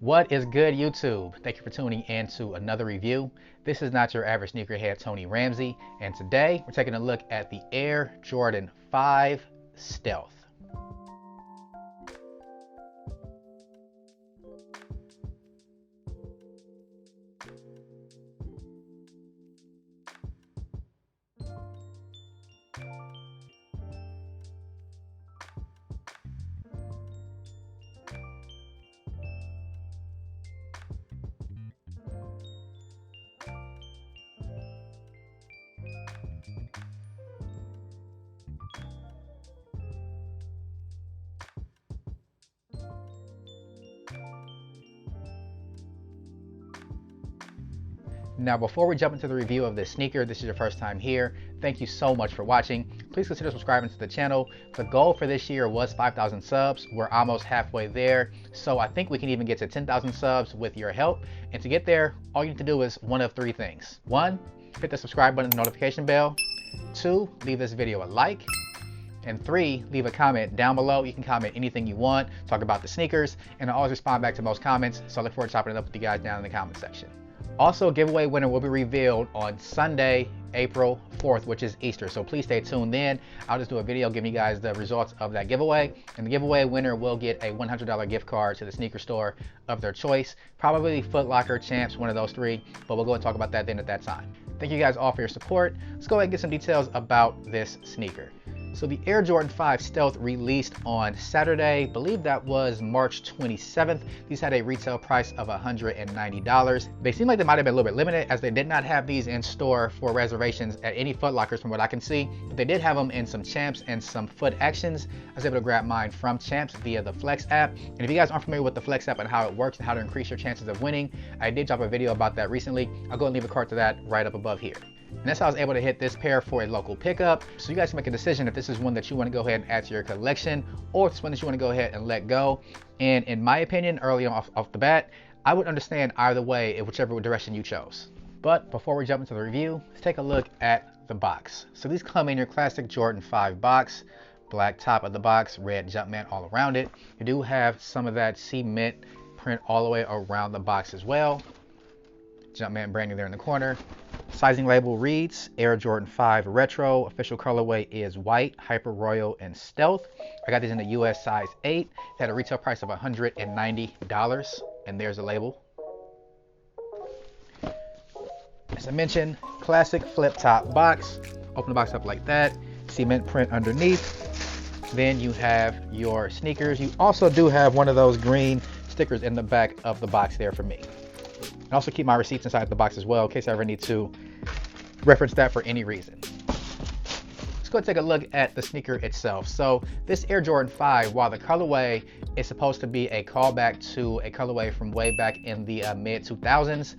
What is good, YouTube? Thank you for tuning in to another review. This is not your average sneakerhead, Tony Ramsey, and today we're taking a look at the Air Jordan 5 Stealth. Now, before we jump into the review of this sneaker, this is your first time here, thank you so much for watching. Please consider subscribing to the channel. The goal for this year was 5,000 subs. We're almost halfway there. So I think we can even get to 10,000 subs with your help. And to get there, all you need to do is one of three things. 1, hit the subscribe button and the notification bell. 2, leave this video a like. And 3, leave a comment down below. You can comment anything you want, talk about the sneakers, and I always respond back to most comments. So I look forward to chopping it up with you guys down in the comment section. Also, giveaway winner will be revealed on Sunday, April 4th, which is Easter. So please stay tuned then. I'll just do a video giving you guys the results of that giveaway. And the giveaway winner will get a $100 gift card to the sneaker store of their choice. Probably Foot Locker, Champs, one of those three. But we'll go and talk about that then at that time. Thank you guys all for your support. Let's go ahead and get some details about this sneaker. So the Air Jordan 5 Stealth released on Saturday, I believe that was March 27th. These had a retail price of $190. They seem like they might have been a little bit limited as they did not have these in store for reservations at any Foot Lockers from what I can see. But they did have them in some Champs and some Foot Actions. I was able to grab mine from Champs via the Flex app. And if you guys aren't familiar with the Flex app and how it works and how to increase your chances of winning, I did drop a video about that recently. I'll go and leave a card to that right up above here. And that's how I was able to hit this pair for a local pickup. So you guys can make a decision if this is one that you want to go ahead and add to your collection, or if it's one that you want to go ahead and let go. And in my opinion, early on off the bat, I would understand either way, whichever direction you chose. But before we jump into the review, let's take a look at the box. So these come in your classic Jordan 5 box, black top of the box, red Jumpman all around it. You do have some of that cement print all the way around the box as well. Jumpman branding there in the corner. Sizing label reads Air Jordan 5 Retro. Official colorway is white, hyper royal, and stealth. I got these in the US size 8. It had a retail price of $190. And there's the label. As I mentioned, classic flip top box. Open the box up like that. Cement print underneath. Then you have your sneakers. You also do have one of those green stickers in the back of the box there for me. And also keep my receipts inside the box as well in case I ever need to reference that for any reason. Let's go and take a look at the sneaker itself. So this Air Jordan 5, while the colorway is supposed to be a callback to a colorway from way back in the mid 2000s,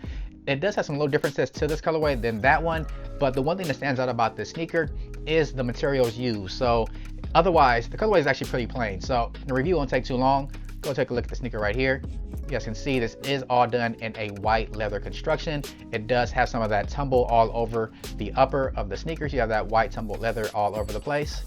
it does have some little differences to this colorway than that one. But the one thing that stands out about this sneaker is the materials used. So otherwise, the colorway is actually pretty plain. So the review won't take too long. Go take a look at the sneaker right here. You guys can see this is all done in a white leather construction. It does have some of that tumble all over the upper of the sneakers. You have that white tumbled leather all over the place.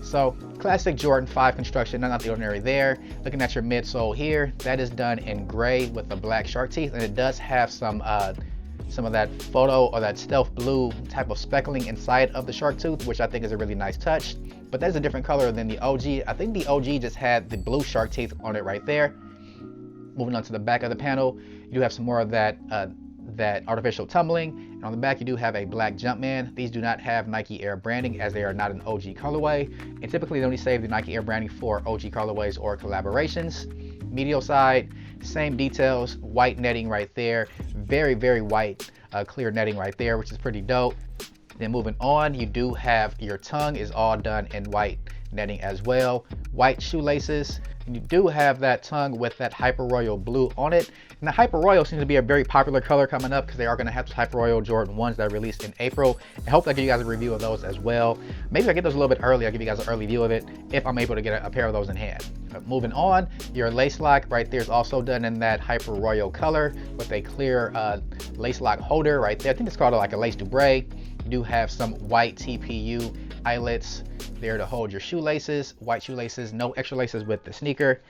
So classic Jordan 5 construction, not the ordinary there. Looking at your midsole here, that is done in gray with the black shark teeth, and it does have some of that photo or that stealth blue type of speckling inside of the shark tooth, which I think is a really nice touch. But that is a different color than the OG. I think the OG just had the blue shark teeth on it right there. Moving on to the back of the panel, you do have some more of that artificial tumbling. And on the back, you do have a black Jumpman. These do not have Nike Air branding as they are not an OG colorway. And typically they only save the Nike Air branding for OG colorways or collaborations. Medial side, same details, white netting right there. Very, very white, clear netting right there, which is pretty dope. Then moving on, you do have your tongue is all done in white netting as well. White shoelaces. And you do have that tongue with that Hyper Royal blue on it. And the Hyper Royal seems to be a very popular color coming up because they are going to have Hyper Royal Jordan 1s that are released in April. And hopefully I give you guys a review of those as well. Maybe if I get those a little bit early, I'll give you guys an early view of it if I'm able to get a pair of those in hand. But moving on, your lace lock right there is also done in that Hyper Royal color with a clear lace lock holder right there. I think it's called like a lace dubray. You do have some white TPU eyelets there to hold your shoelaces, white shoelaces, no extra laces with the sneaker.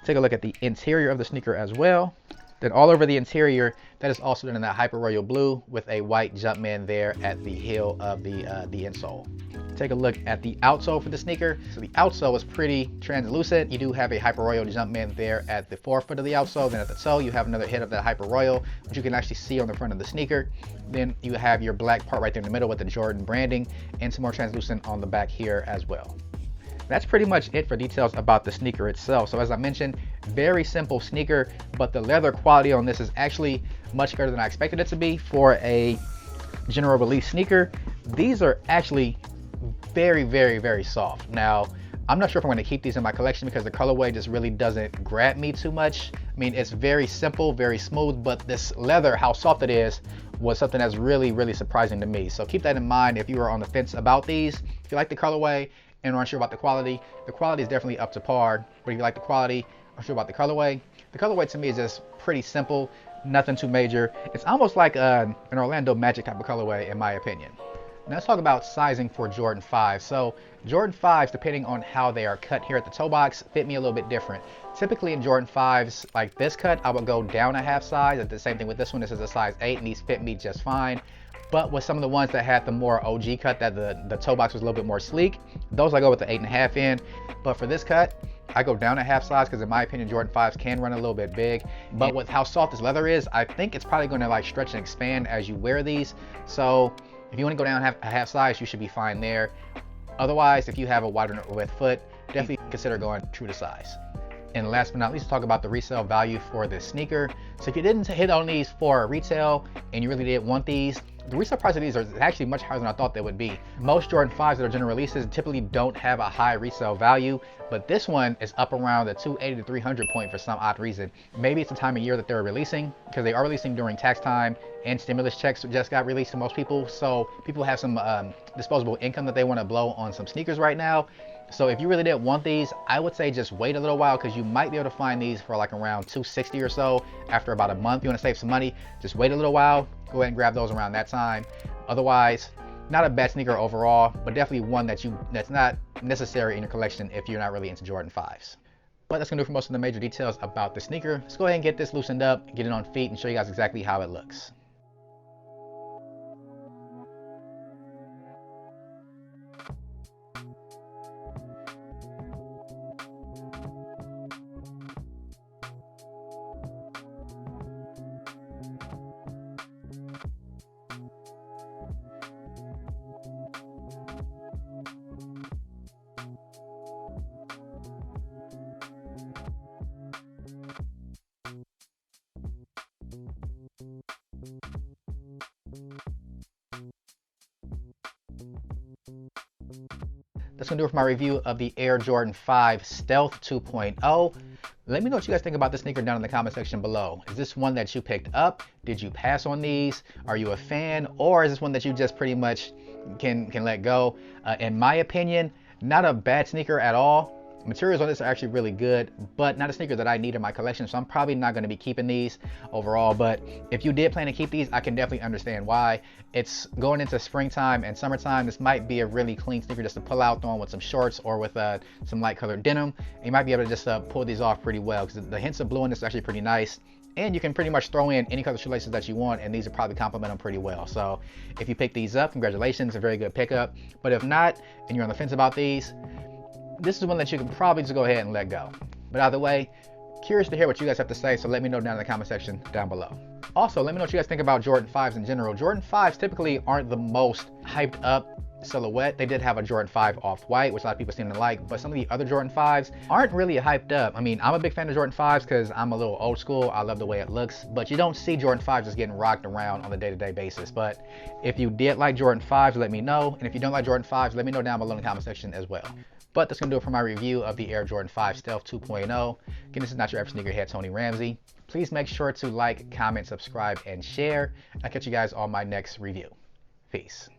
Take a look at the interior of the sneaker as well. Then all over the interior, that is also done in that Hyper Royal blue with a white Jumpman there at the heel of the insole. Take a look at the outsole for the sneaker. So the outsole is pretty translucent. You do have a Hyper Royal Jumpman there at the forefoot of the outsole. Then at the toe, you have another hit of that Hyper Royal, which you can actually see on the front of the sneaker. Then you have your black part right there in the middle with the Jordan branding and some more translucent on the back here as well. That's pretty much it for details about the sneaker itself. So as I mentioned, very simple sneaker, but the leather quality on this is actually much better than I expected it to be for a general release sneaker. These are actually very, very, very soft. Now, I'm not sure if I'm going to keep these in my collection because the colorway just really doesn't grab me too much. I mean, it's very simple, very smooth, but this leather, how soft it is, was something that's really, really surprising to me. So keep that in mind if you are on the fence about these. If you like the colorway and aren't sure about the quality is definitely up to par. But if you like the quality, aren't sure about the colorway to me is just pretty simple, nothing too major. It's almost like an Orlando Magic type of colorway in my opinion. Now let's talk about sizing for Jordan 5. So Jordan 5s, depending on how they are cut here at the toe box, fit me a little bit different. Typically in Jordan 5s like this cut, I would go down a half size. And the same thing with this one. This is a size 8 and these fit me just fine. But with some of the ones that had the more OG cut, that the toe box was a little bit more sleek, those I go with the 8.5 in. But for this cut, I go down a half size because in my opinion, Jordan 5s can run a little bit big. But with how soft this leather is, I think it's probably going to like stretch and expand as you wear these. So if you want to go down a half size, you should be fine there. Otherwise, if you have a wider width foot, definitely consider going true to size. And last but not least, talk about the resale value for this sneaker. So if you didn't hit on these for retail and you really did want these, the resale price of these are actually much higher than I thought they would be. Most Jordan 5s that are general releases typically don't have a high resale value, but this one is up around the 280 to 300 point for some odd reason. Maybe it's the time of year that they're releasing, because they are releasing during tax time and stimulus checks just got released to most people. So people have some disposable income that they want to blow on some sneakers right now. So if you really didn't want these, I would say just wait a little while because you might be able to find these for like around $260 or so after about a month. If you want to save some money, just wait a little while, go ahead and grab those around that time. Otherwise, not a bad sneaker overall, but definitely one that's not necessary in your collection if you're not really into Jordan 5s. But that's gonna do it for most of the major details about the sneaker. Let's go ahead and get this loosened up, get it on feet, and show you guys exactly how it looks. That's gonna do it for my review of the Air Jordan 5 Stealth 2.0. Let me know what you guys think about this sneaker down in the comment section below. Is this one that you picked up? Did you pass on these? Are you a fan? Or is this one that you just pretty much can let go? In my opinion, not a bad sneaker at all. Materials on this are actually really good, but not a sneaker that I need in my collection, so I'm probably not going to be keeping these overall. But if you did plan to keep these, I can definitely understand why. It's going into springtime and summertime. This might be a really clean sneaker just to pull out, throw on with some shorts or with some light colored denim. And you might be able to just pull these off pretty well because the hints of blue in this is actually pretty nice. And you can pretty much throw in any color shoelaces that you want, and these will probably complement them pretty well. So if you pick these up, congratulations, a very good pickup. But if not, and you're on the fence about these, this is one that you can probably just go ahead and let go. But either way, curious to hear what you guys have to say, so let me know down in the comment section down below. Also, let me know what you guys think about Jordan 5s in general. Jordan 5s typically aren't the most hyped up silhouette. They did have a Jordan 5 off-white, which a lot of people seem to like, but some of the other Jordan 5s aren't really hyped up. I mean, I'm a big fan of Jordan 5s because I'm a little old school. I love the way it looks, but you don't see Jordan 5s just getting rocked around on a day-to-day basis. But if you did like Jordan 5s, let me know. And if you don't like Jordan 5s, let me know down below in the comment section as well. But that's going to do it for my review of the Air Jordan 5 Stealth 2.0. Again, this is not your average sneakerhead, Tony Ramsey. Please make sure to like, comment, subscribe, and share. I'll catch you guys on my next review. Peace.